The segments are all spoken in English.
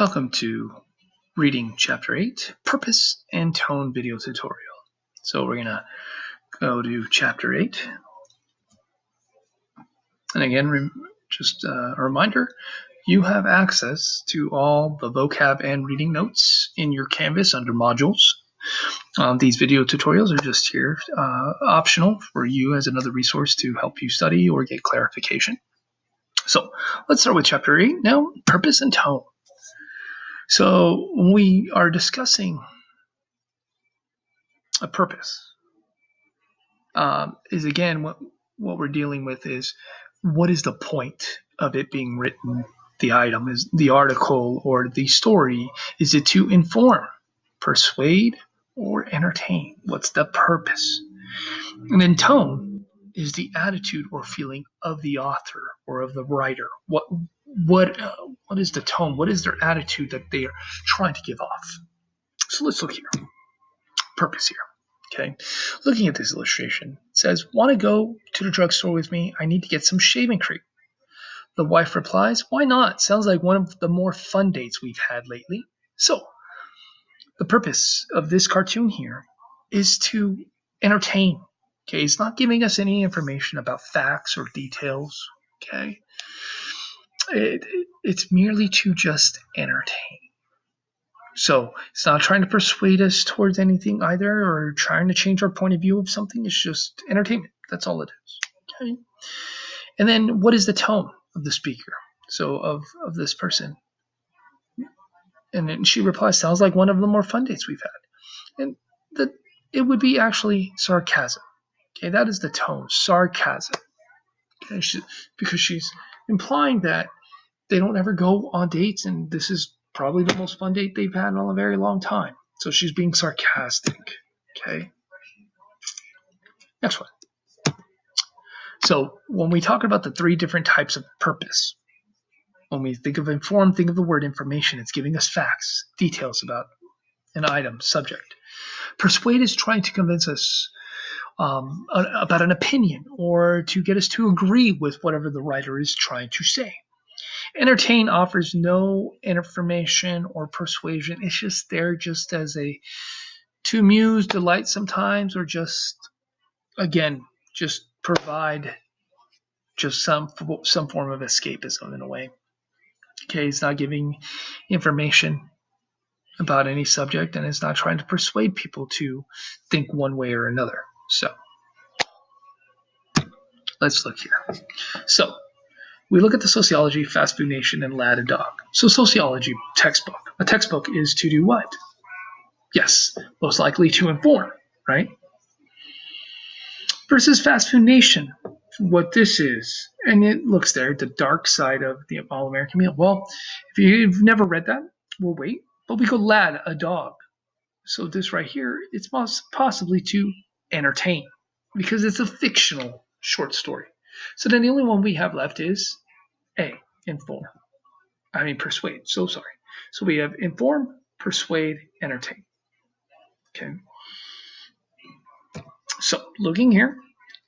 Welcome to Reading Chapter 8, Purpose and Tone video tutorial. So we're going to go to Chapter 8. And again, just a reminder, you have access to all the vocab and reading notes in your Canvas under modules. These video tutorials are just here, optional for you as another resource to help you study or get clarification. So let's start with Chapter 8 now, Purpose and Tone. So when we are discussing a purpose, is again what we're dealing with is what is the point of it being written? The item is the article or the story. Is it to inform, persuade, or entertain? What's the purpose? And then tone is the attitude or feeling of the author or of the writer. What is the tone? What is their attitude that they are trying to give off? So let's look here. Purpose here. Okay, looking at this illustration, it says, "Want to go to the drugstore with me? I need to get some shaving cream." The wife replies, "Why not? Sounds like one of the more fun dates we've had lately." So, the purpose of this cartoon here is to entertain. Okay, it's not giving us any information about facts or details. Okay, it's merely to just entertain. So it's not trying to persuade us towards anything either or trying to change our point of view of something. It's just entertainment. That's all it is. Okay. And then what is the tone of the speaker? So of this person. And then she replies, "Sounds like one of the more fun dates we've had." And it would be actually sarcasm. Okay, that is the tone, sarcasm. Okay, because she's implying that they don't ever go on dates and this is probably the most fun date they've had in a very long time. So she's being sarcastic. Okay. Next one. So when we talk about the three different types of purpose, when we think of inform, think of the word information. It's giving us facts, details about an item, subject. Persuade is trying to convince us about an opinion or to get us to agree with whatever the writer is trying to say. Entertain offers no information or persuasion. It's just there just as to amuse, delight sometimes, or just, again, just provide just some form of escapism in a way. Okay, it's not giving information about any subject, and it's not trying to persuade people to think one way or another. So let's look here. So we look at the sociology, Fast Food Nation, and Lad a Dog. So sociology textbook. A textbook is to do what? Yes, most likely to inform, right? Versus Fast Food Nation, what this is. And it looks there, the dark side of the All-American Meal. Well, if you've never read that, we'll wait. But we go Lad a Dog. So this right here, it's possibly to entertain because it's a fictional short story. So then the only one we have left is A, persuade. So sorry. So we have inform, persuade, entertain. Okay. So looking here,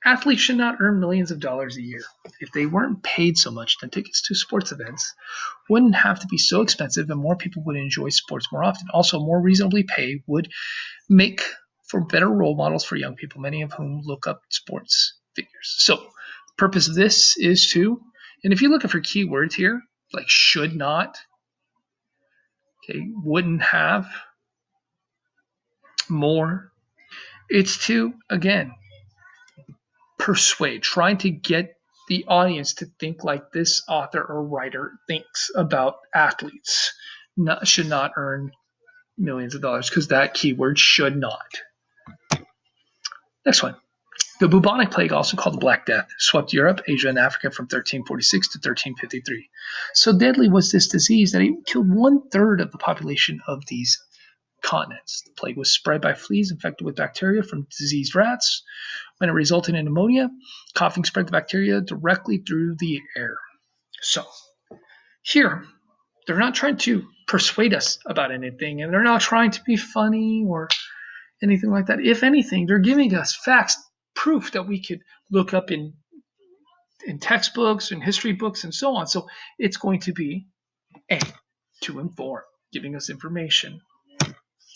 athletes should not earn millions of dollars a year. If they weren't paid so much, then tickets to sports events wouldn't have to be so expensive and more people would enjoy sports more often. Also, more reasonably paid would make for better role models for young people, many of whom look up sports figures. So the purpose of this is to, and if you look for keywords here, like should not, okay, wouldn't have, more, it's to, again, persuade, trying to get the audience to think like this author or writer thinks about athletes. Should not earn millions of dollars because that keyword should not. Next one. The bubonic plague, also called the Black Death, swept Europe, Asia, and Africa from 1346 to 1353. So deadly was this disease that it killed 1/3 of the population of these continents. The plague was spread by fleas infected with bacteria from diseased rats. When it resulted in pneumonia, coughing spread the bacteria directly through the air. So here, they're not trying to persuade us about anything, and they're not trying to be funny or anything like that. If anything, they're giving us facts, proof that we could look up in textbooks and history books and so on. So it's going to be A, to inform, giving us information.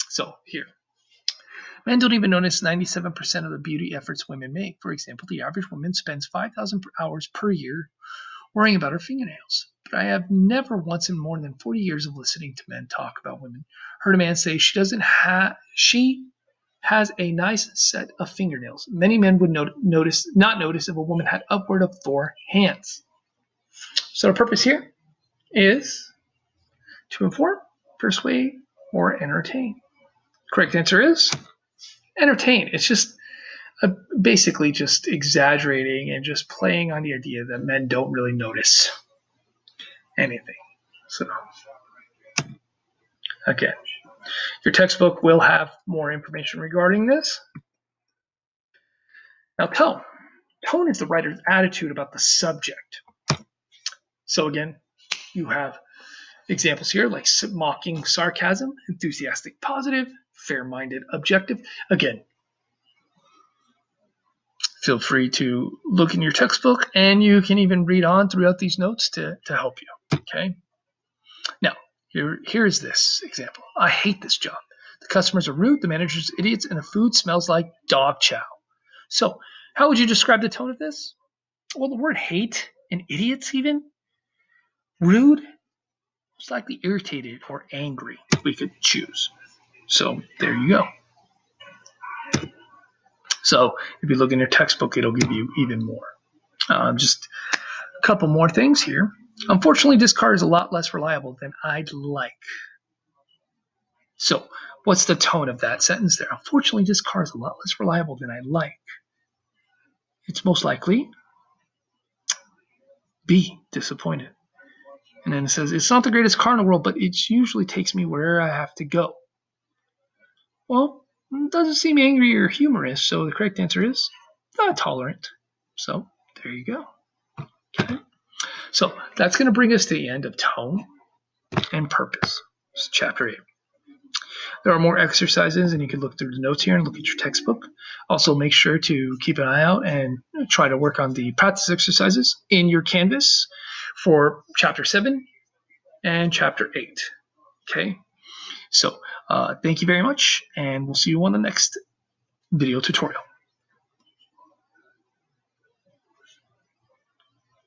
So here, men don't even notice 97% of the beauty efforts women make. For example, the average woman spends 5,000 hours per year worrying about her fingernails. But I have never once in more than 40 years of listening to men talk about women heard a man say she has a nice set of fingernails. Many men would not notice if a woman had upward of 4 hands. So the purpose here is to inform, persuade, or entertain. Correct answer is entertain. It's just basically just exaggerating and just playing on the idea that men don't really notice anything. So, again, your textbook will have more information regarding this. Now, tone. Tone is the writer's attitude about the subject. So again, you have examples here like mocking sarcasm, enthusiastic positive, fair-minded objective. Again, feel free to look in your textbook, and you can even read on throughout these notes to help you. Okay. Now, here's this example. I hate this job. The customers are rude, the manager's idiots, and the food smells like dog chow. So, how would you describe the tone of this? Well, the word hate and idiots even, rude, most likely irritated or angry. We could choose. So there you go. So if you look in your textbook, it'll give you even more. Just a couple more things here. Unfortunately, this car is a lot less reliable than I'd like. So what's the tone of that sentence there? Unfortunately, this car is a lot less reliable than I'd like. It's most likely B, disappointed. And then it says, it's not the greatest car in the world, but it usually takes me wherever I have to go. Well, it doesn't seem angry or humorous, so the correct answer is not tolerant. So there you go. Okay. So that's going to bring us to the end of tone and purpose. It's chapter 8. There are more exercises, and you can look through the notes here and look at your textbook. Also, make sure to keep an eye out and try to work on the practice exercises in your Canvas for chapter 7 and chapter 8. Okay. So thank you very much, and we'll see you on the next video tutorial.